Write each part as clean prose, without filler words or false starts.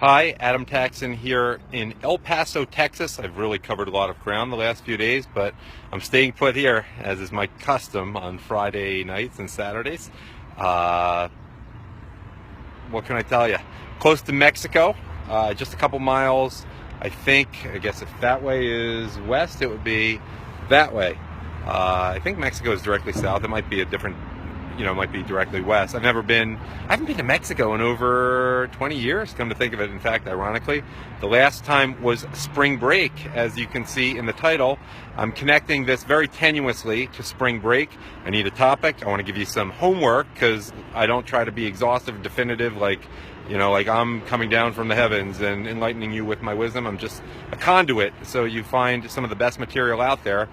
Hi, Adam Taxin here in El Paso, Texas. I've really covered a lot of ground the last few days, but I'm staying put here, as is my custom on Friday nights and Saturdays. Uh, what can I tell you? Close to Mexico, just a couple miles, I think. I guess if that way is west, it would be that way. I think Mexico is directly south. It might be a different, might be directly west. I haven't been to Mexico in over 20 years, come to think of it. In fact, ironically, the last time was spring break. As you can see in the title, I'm connecting this very tenuously to spring break. I need a topic. I want to give you some homework because I don't try to be exhaustive, definitive, like I'm coming down from the heavens and enlightening you with my wisdom. I'm just a conduit, so you find some of the best material out there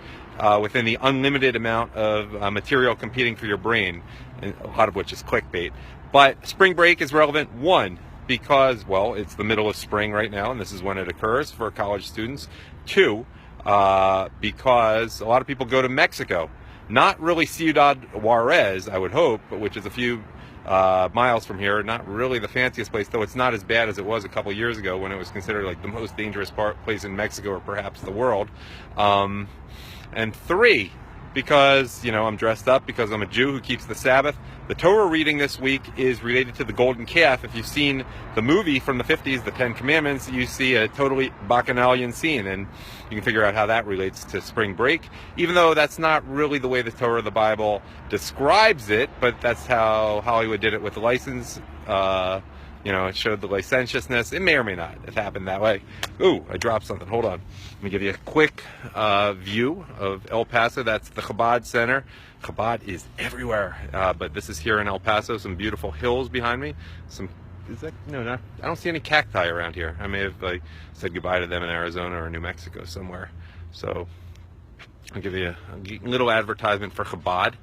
within the unlimited amount of material competing for your brain, and a lot of which is clickbait. But spring break is relevant, one, because, well, it's the middle of spring right now, and this is when it occurs for college students. Two, because a lot of people go to Mexico. Not really Ciudad Juarez, I would hope, but which is a few miles from here. Not really the fanciest place, though it's not as bad as it was a couple years ago when it was considered like the most dangerous place in Mexico, or perhaps the world. And three, because, I'm dressed up, because I'm a Jew who keeps the Sabbath. The Torah reading this week is related to the golden calf. If you've seen the movie from the 50s, The Ten Commandments, you see a totally bacchanalian scene, and you can figure out how that relates to spring break, even though that's not really the way the Torah of the Bible describes it, but that's how Hollywood did it with the license. It showed the licentiousness. It may or may not have happened that way. Ooh, I dropped something. Hold on. Let me give you a quick view of El Paso. That's the Chabad Center. Chabad is everywhere, but this is here in El Paso. Some beautiful hills behind me. I don't see any cacti around here. I may have said goodbye to them in Arizona or New Mexico somewhere. So I'll give you a little advertisement for Chabad.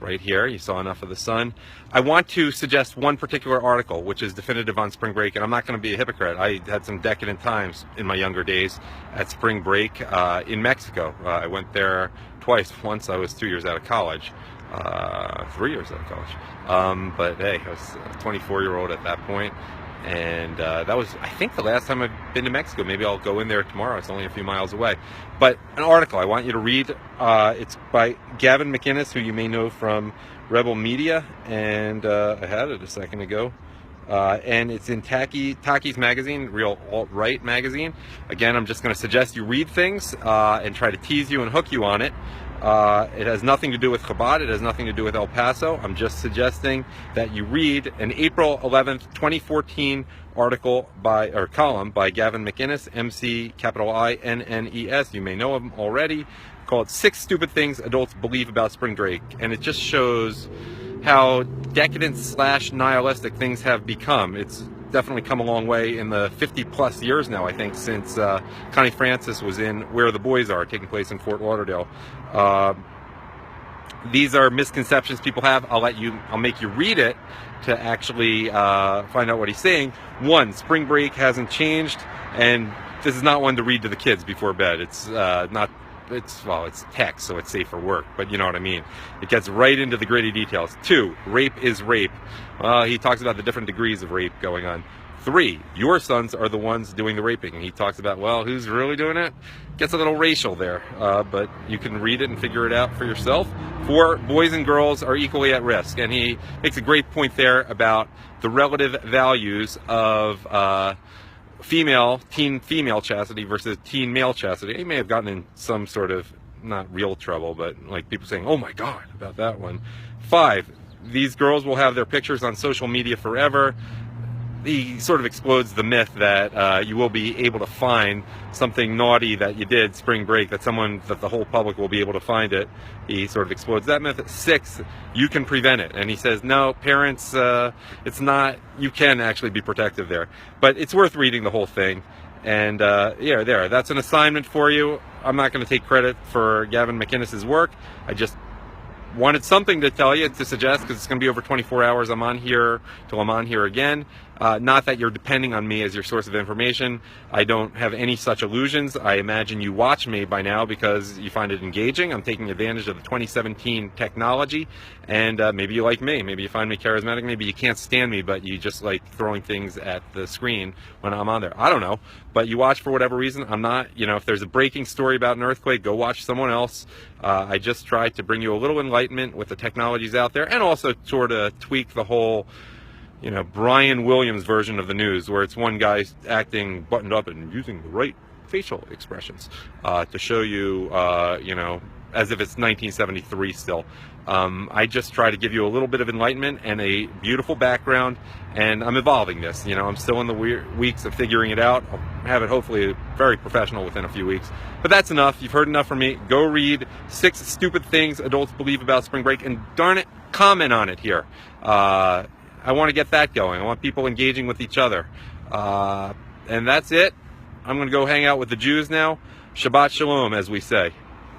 Right here, you saw enough of the sun. I want to suggest one particular article which is definitive on spring break, and I'm not going to be a hypocrite. I had some decadent times in my younger days at spring break in Mexico. I went there twice. Once I was 2 years out of college, 3 years out of college. But hey, I was a 24-year-old at that point, and that was, I think, the last time I've been to Mexico. Maybe I'll go in there tomorrow. It's only a few miles away. But an article I want you to read. It's by Gavin McInnes, who you may know from Rebel Media, and I had it a second ago. And it's in Taki's magazine, real alt-right magazine. Again, I'm just going to suggest you read things and try to tease you and hook you on it. It has nothing to do with Chabad. It has nothing to do with El Paso. I'm just suggesting that you read an April 11th, 2014 column by Gavin McInnes, McInnes. You may know him already. Called 6 Stupid Things Adults Believe About Spring Break. And it just shows how decadent / nihilistic things have become. It's definitely come a long way in the 50+ years now, I think, since Connie Francis was in Where the Boys Are, taking place in Fort Lauderdale. These are misconceptions people have. I'll make you read it to actually find out what he's saying. One, spring break hasn't changed, and this is not one to read to the kids before bed. It's it's text, so it's safe for work, but you know what I mean. It gets right into the gritty details. 2, rape is rape. He talks about the different degrees of rape going on. 3, your sons are the ones doing the raping. He talks about, well, who's really doing it? Gets a little racial there, but you can read it and figure it out for yourself. 4, boys and girls are equally at risk, and he makes a great point there about the relative values of teen female chastity versus teen male chastity. He may have gotten in some sort of, not real trouble, but like people saying, oh my God, about that one. 5, these girls will have their pictures on social media forever. He sort of explodes the myth that you will be able to find something naughty that you did spring break, that the whole public will be able to find it. He sort of explodes that myth. 6, you can prevent it. And he says, no, parents, it's not, you can actually be protective there. But it's worth reading the whole thing. And there, that's an assignment for you. I'm not going to take credit for Gavin McInnes' work. I just wanted something to tell you, to suggest, because it's going to be over 24 hours. I'm on here till I'm on here again. Not that you're depending on me as your source of information. I don't have any such illusions. I imagine you watch me by now because you find it engaging. I'm taking advantage of the 2017 technology, and maybe you like me. Maybe you find me charismatic. Maybe you can't stand me, but you just like throwing things at the screen when I'm on there. I don't know, but you watch for whatever reason. I'm not, you know, if there's a breaking story about an earthquake, go watch someone else. I just tried to bring you a little enlightenment with the technologies out there, and also sort of tweak the whole, you know, Brian Williams version of the news, where it's one guy acting buttoned up and using the right facial expressions to show you, you know, as if it's 1973 still. I just try to give you a little bit of enlightenment and a beautiful background, and I'm evolving this. You know, I'm still in the weeks of figuring it out. I'll have it hopefully very professional within a few weeks. But that's enough. You've heard enough from me. Go read 6 Stupid Things Adults Believe About Spring Break, and darn it, comment on it here. I want to get that going. I want people engaging with each other. And that's it. I'm going to go hang out with the Jews now. Shabbat Shalom, as we say.